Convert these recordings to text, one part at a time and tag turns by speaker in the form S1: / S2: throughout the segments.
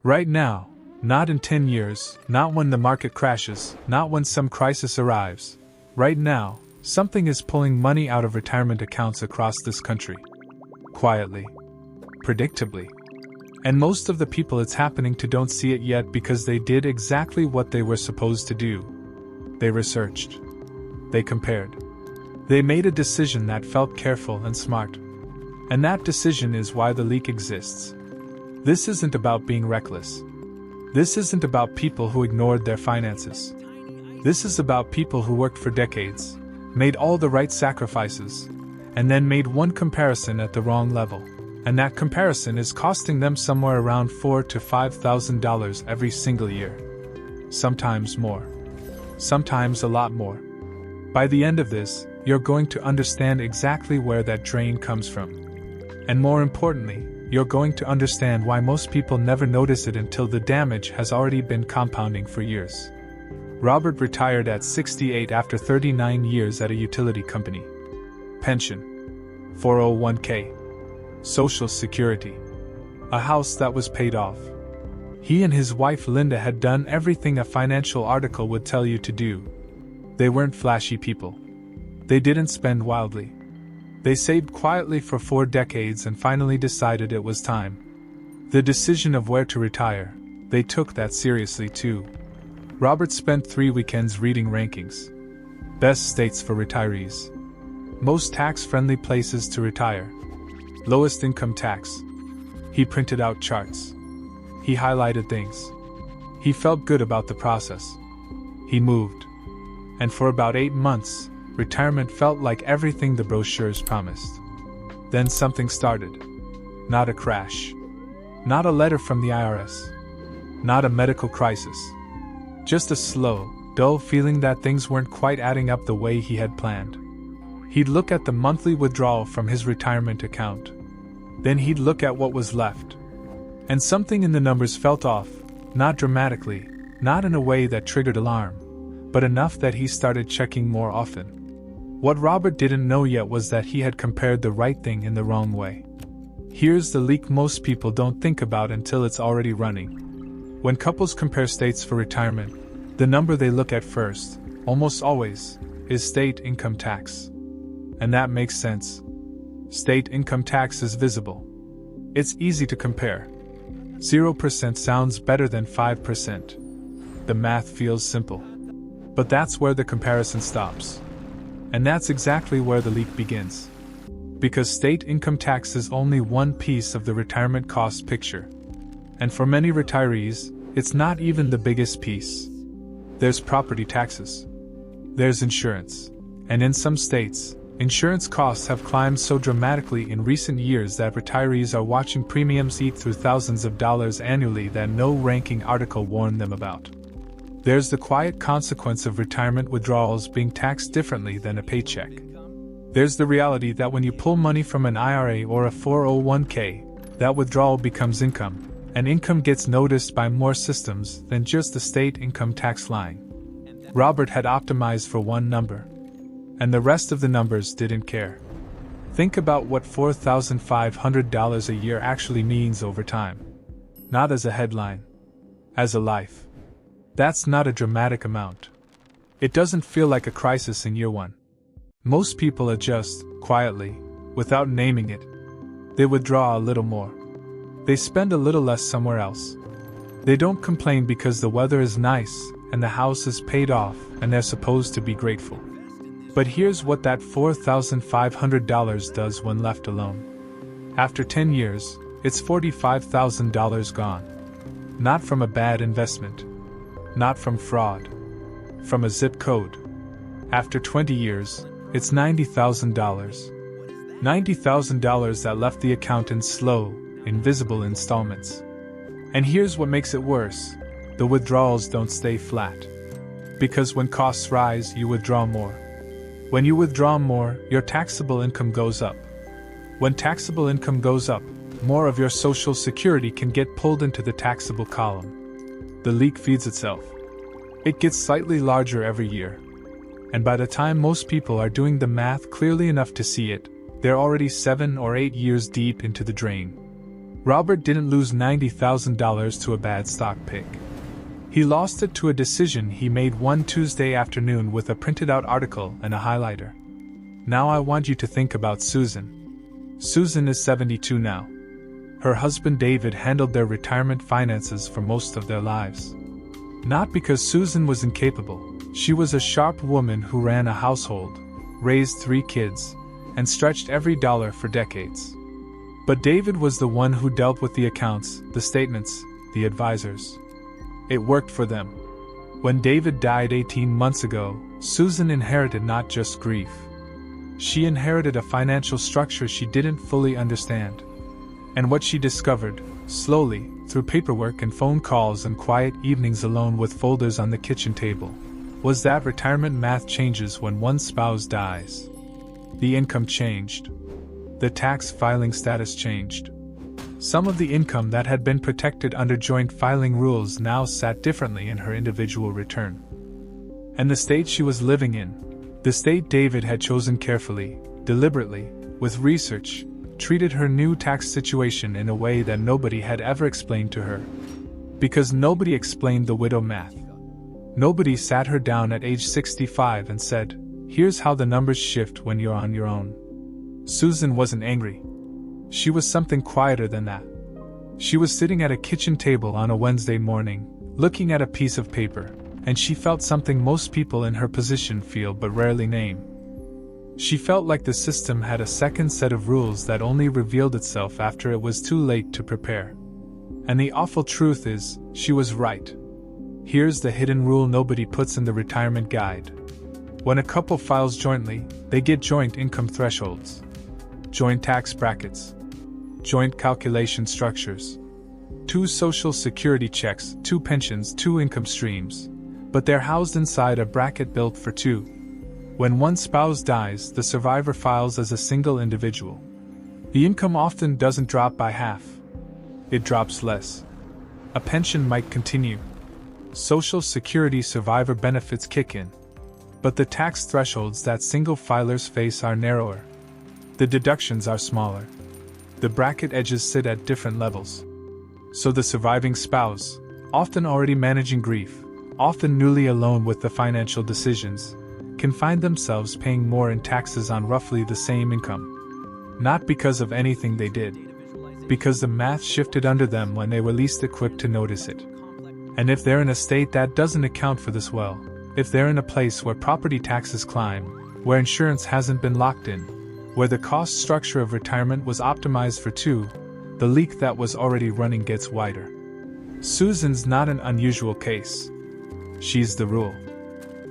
S1: Right now, not in 10 years, not when the market crashes, not when some crisis arrives. Right now, something is pulling money out of retirement accounts across this country. Quietly. Predictably. And most of the people it's happening to don't see it yet because they did exactly what they were supposed to do. They researched. They compared. They made a decision that felt careful and smart. And that decision is why the leak exists. This isn't about being reckless. This isn't about people who ignored their finances. This is about people who worked for decades, made all the right sacrifices, and then made one comparison at the wrong level. And that comparison is costing them somewhere around $4,000 to $5,000 every single year. Sometimes more. Sometimes a lot more. By the end of this, you're going to understand exactly where that drain comes from. And more importantly, you're going to understand why most people never notice it until the damage has already been compounding for years. Robert retired at 68 after 39 years at a utility company. Pension. 401k. Social Security. A house that was paid off. He and his wife Linda had done everything a financial article would tell you to do. They weren't flashy people. They didn't spend wildly. They saved quietly for 4 decades and finally decided it was time. The decision of where to retire, they took that seriously too. Robert spent 3 weekends reading rankings. Best states for retirees. Most tax-friendly places to retire. Lowest income tax. He printed out charts. He highlighted things. He felt good about the process. He moved. And for about 8 months, retirement felt like everything the brochures promised. Then something started. Not a crash. Not a letter from the IRS. Not a medical crisis. Just a slow, dull feeling that things weren't quite adding up the way he had planned. He'd look at the monthly withdrawal from his retirement account. Then he'd look at what was left. And something in the numbers felt off, not dramatically, not in a way that triggered alarm, but enough that he started checking more often. What Robert didn't know yet was that he had compared the right thing in the wrong way. Here's the leak most people don't think about until it's already running. When couples compare states for retirement, the number they look at first, almost always, is state income tax. And that makes sense. State income tax is visible. It's easy to compare. 0% sounds better than 5%. The math feels simple. But that's where the comparison stops. And that's exactly where the leak begins. Because state income tax is only one piece of the retirement cost picture. And for many retirees, it's not even the biggest piece. There's property taxes. There's insurance. And in some states, insurance costs have climbed so dramatically in recent years that retirees are watching premiums eat through thousands of dollars annually that no ranking article warned them about. There's the quiet consequence of retirement withdrawals being taxed differently than a paycheck. There's the reality that when you pull money from an IRA or a 401k, that withdrawal becomes income, and income gets noticed by more systems than just the state income tax line. Robert had optimized for one number, and the rest of the numbers didn't care. Think about what $4,500 a year actually means over time. Not as a headline. As a life. That's not a dramatic amount. It doesn't feel like a crisis in year one. Most people adjust, quietly, without naming it. They withdraw a little more. They spend a little less somewhere else. They don't complain because the weather is nice and the house is paid off and they're supposed to be grateful. But here's what that $4,500 does when left alone. After 10 years, it's $45,000 gone. Not from a bad investment. Not from fraud. From a zip code. After 20 years, it's $90,000. $90,000 that left the account in slow, invisible installments. And here's what makes it worse. The withdrawals don't stay flat. Because when costs rise, you withdraw more. When you withdraw more, your taxable income goes up. When taxable income goes up, more of your Social Security can get pulled into the taxable column. The leak feeds itself. It gets slightly larger every year. And by the time most people are doing the math clearly enough to see it, they're already 7 or 8 years deep into the drain. Robert didn't lose $90,000 to a bad stock pick. He lost it to a decision he made one Tuesday afternoon with a printed-out article and a highlighter. Now I want you to think about Susan. Susan is 72 now. Her husband David handled their retirement finances for most of their lives. Not because Susan was incapable. She was a sharp woman who ran a household, raised 3 kids, and stretched every dollar for decades. But David was the one who dealt with the accounts, the statements, the advisors. It worked for them. When David died 18 months ago, Susan inherited not just grief. She inherited a financial structure she didn't fully understand. And what she discovered, slowly, through paperwork and phone calls and quiet evenings alone with folders on the kitchen table, was that retirement math changes when one spouse dies. The income changed. The tax filing status changed. Some of the income that had been protected under joint filing rules now sat differently in her individual return. And the state she was living in, the state David had chosen carefully, deliberately, with research, treated her new tax situation in a way that nobody had ever explained to her. Because nobody explained the widow math. Nobody sat her down at age 65 and said, "Here's how the numbers shift when you're on your own." Susan wasn't angry. She was something quieter than that. She was sitting at a kitchen table on a Wednesday morning, looking at a piece of paper, and she felt something most people in her position feel but rarely name. She felt like the system had a second set of rules that only revealed itself after it was too late to prepare. And the awful truth is, she was right. Here's the hidden rule nobody puts in the retirement guide. When a couple files jointly, they get joint income thresholds, joint tax brackets, joint calculation structures, 2 social security checks, 2 pensions, 2 income streams, but they're housed inside a bracket built for 2. When one spouse dies, the survivor files as a single individual. The income often doesn't drop by half. It drops less. A pension might continue. Social Security survivor benefits kick in. But the tax thresholds that single filers face are narrower. The deductions are smaller. The bracket edges sit at different levels. So the surviving spouse, often already managing grief, often newly alone with the financial decisions, can find themselves paying more in taxes on roughly the same income. Not because of anything they did. Because the math shifted under them when they were least equipped to notice it. And if they're in a state that doesn't account for this well, if they're in a place where property taxes climb, where insurance hasn't been locked in, where the cost structure of retirement was optimized for 2, the leak that was already running gets wider. Susan's not an unusual case. She's the rule.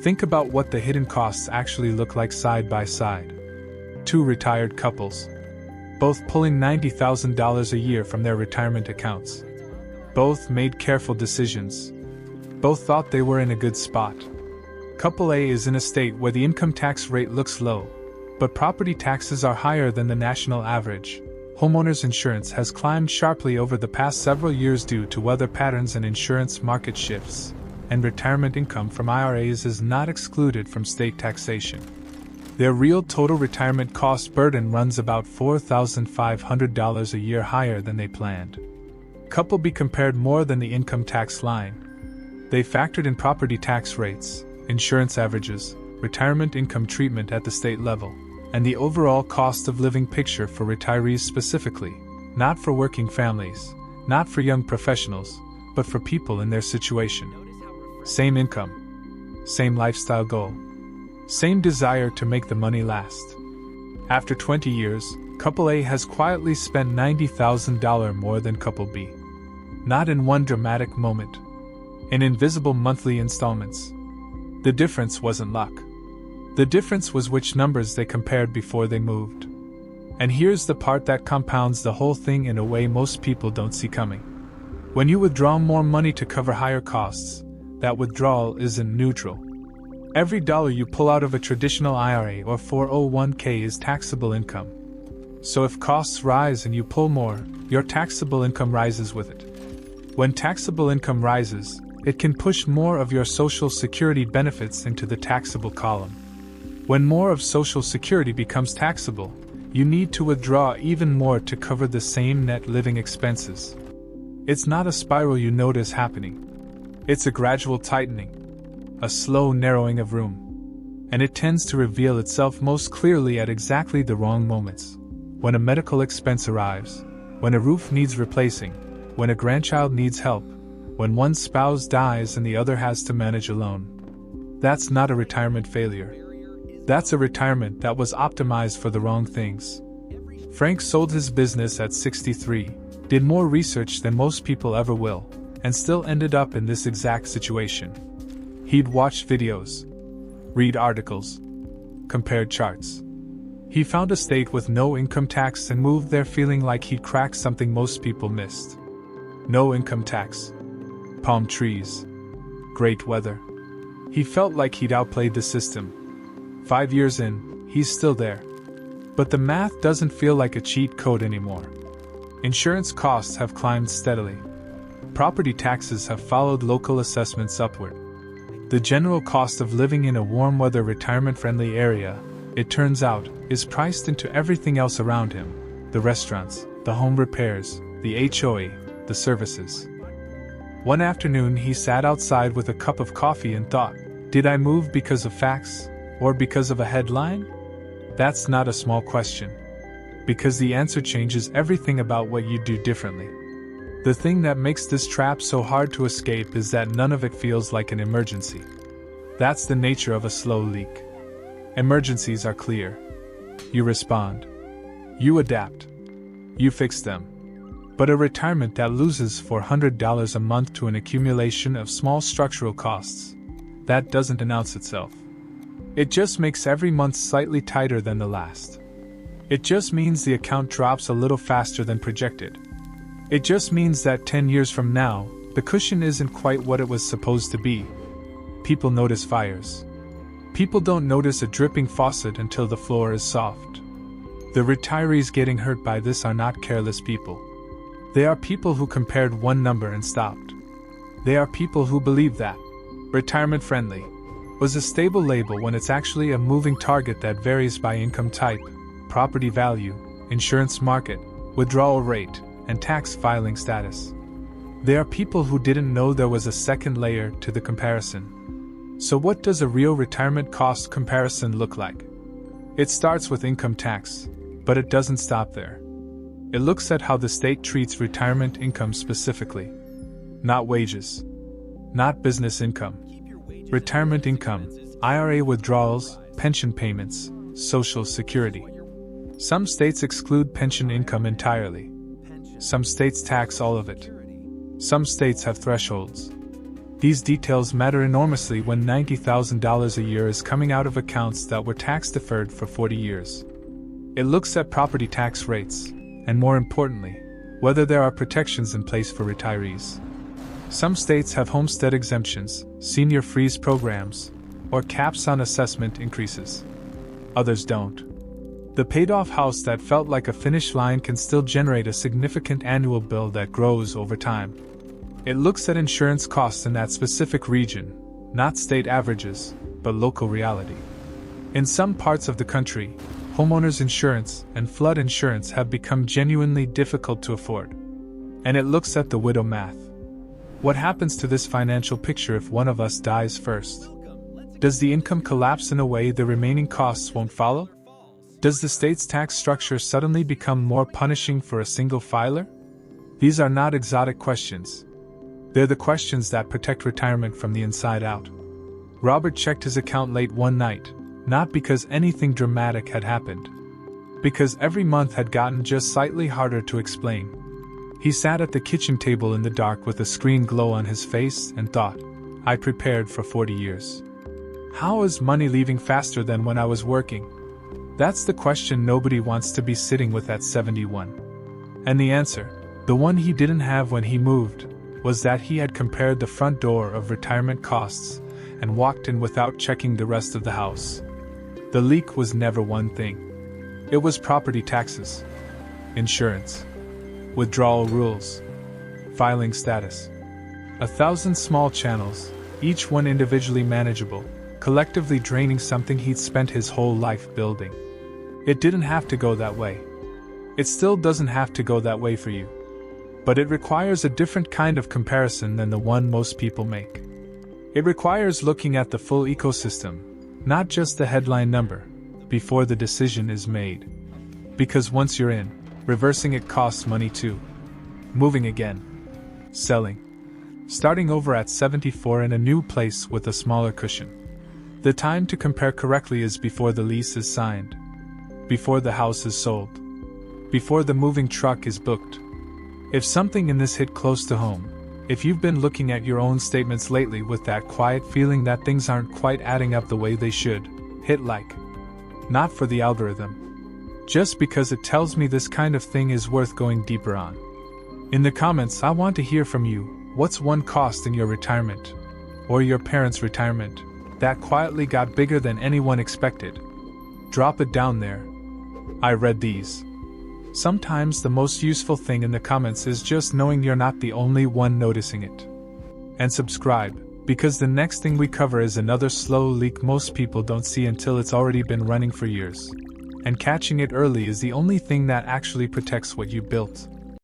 S1: Think about what the hidden costs actually look like side by side. 2 retired couples. Both pulling $90,000 a year from their retirement accounts. Both made careful decisions. Both thought they were in a good spot. Couple A is in a state where the income tax rate looks low, but property taxes are higher than the national average. Homeowners insurance has climbed sharply over the past several years due to weather patterns and insurance market shifts, and retirement income from IRAs is not excluded from state taxation. Their real total retirement cost burden runs about $4,500 a year higher than they planned. Couple B compared more than the income tax line. They factored in property tax rates, insurance averages, retirement income treatment at the state level, and the overall cost of living picture for retirees specifically, not for working families, not for young professionals, but for people in their situation. Same income, same lifestyle goal, same desire to make the money last. After 20 years, Couple A has quietly spent $90,000 more than Couple B. Not in one dramatic moment. In invisible monthly installments. The difference wasn't luck. The difference was which numbers they compared before they moved. And here's the part that compounds the whole thing in a way most people don't see coming. When you withdraw more money to cover higher costs, that withdrawal isn't neutral. Every dollar you pull out of a traditional IRA or 401k is taxable income. So if costs rise and you pull more, your taxable income rises with it. When taxable income rises, it can push more of your Social Security benefits into the taxable column. When more of Social Security becomes taxable, You need to withdraw even more to cover the same net living expenses. It's not a spiral you notice happening. It's a gradual tightening, a slow narrowing of room. And it tends to reveal itself most clearly at exactly the wrong moments. When a medical expense arrives, when a roof needs replacing, when a grandchild needs help, when one spouse dies and the other has to manage alone. That's not a retirement failure. That's a retirement that was optimized for the wrong things. Frank sold his business at 63, did more research than most people ever will, and still ended up in this exact situation. He'd watched videos, read articles, compared charts. He found a state with no income tax and moved there feeling like he'd cracked something most people missed. No income tax. Palm trees. Great weather. He felt like he'd outplayed the system. 5 years in, he's still there. But the math doesn't feel like a cheat code anymore. Insurance costs have climbed steadily. Property taxes have followed local assessments upward. The general cost of living in a warm weather retirement-friendly area, it turns out, is priced into everything else around him: the restaurants, the home repairs, the HOA, the services. One afternoon he sat outside with a cup of coffee and thought, did I move because of facts, or because of a headline? That's not a small question. Because the answer changes everything about what you do differently. The thing that makes this trap so hard to escape is that none of it feels like an emergency. That's the nature of a slow leak. Emergencies are clear. You respond. You adapt. You fix them. But a retirement that loses $400 a month to an accumulation of small structural costs, that doesn't announce itself. It just makes every month slightly tighter than the last. It just means the account drops a little faster than projected. It just means that 10 years from now, the cushion isn't quite what it was supposed to be. People notice fires. People don't notice a dripping faucet until the floor is soft. The retirees getting hurt by this are not careless people. They are people who compared one number and stopped. They are people who believe that retirement friendly was a stable label when it's actually a moving target that varies by income type, property value, insurance market, withdrawal rate, and tax filing status. They are people who didn't know there was a second layer to the comparison. So what does a real retirement cost comparison look like? It starts with income tax, but it doesn't stop there. It looks at how the state treats retirement income specifically. Not wages. Not business income. Retirement income, IRA withdrawals, pension payments, Social Security. Some states exclude pension income entirely. Some states tax all of it. Some states have thresholds. These details matter enormously when $90,000 a year is coming out of accounts that were tax deferred for 40 years. It looks at property tax rates, and more importantly, whether there are protections in place for retirees. Some states have homestead exemptions, senior freeze programs, or caps on assessment increases. Others don't. The paid-off house that felt like a finish line can still generate a significant annual bill that grows over time. It looks at insurance costs in that specific region, not state averages, but local reality. In some parts of the country, homeowners insurance and flood insurance have become genuinely difficult to afford. And it looks at the widow math. What happens to this financial picture if one of us dies first? Does the income collapse in a way the remaining costs won't follow? Does the state's tax structure suddenly become more punishing for a single filer? These are not exotic questions. They're the questions that protect retirement from the inside out. Robert checked his account late one night, not because anything dramatic had happened. Because every month had gotten just slightly harder to explain. He sat at the kitchen table in the dark with a screen glow on his face and thought, I prepared for 40 years. How is money leaving faster than when I was working? That's the question nobody wants to be sitting with at 71. And the answer, the one he didn't have when he moved, was that he had compared the front door of retirement costs and walked in without checking the rest of the house. The leak was never one thing. It was property taxes, insurance, withdrawal rules, filing status. 1,000 small channels, each one individually manageable, collectively draining something he'd spent his whole life building. It didn't have to go that way. It still doesn't have to go that way for you. But it requires a different kind of comparison than the one most people make. It requires looking at the full ecosystem, not just the headline number, before the decision is made. Because once you're in, reversing it costs money too. Moving again. Selling. Starting over at 74 in a new place with a smaller cushion. The time to compare correctly is before the lease is signed. Before the house is sold. Before the moving truck is booked. If something in this hit close to home, if you've been looking at your own statements lately with that quiet feeling that things aren't quite adding up the way they should, hit like. Not for the algorithm. Just because it tells me this kind of thing is worth going deeper on. In the comments, I want to hear from you. What's one cost in your retirement? Or your parents' retirement that quietly got bigger than anyone expected? Drop it down there. I read these. Sometimes the most useful thing in the comments is just knowing you're not the only one noticing it. And subscribe, because the next thing we cover is another slow leak most people don't see until it's already been running for years. And catching it early is the only thing that actually protects what you built.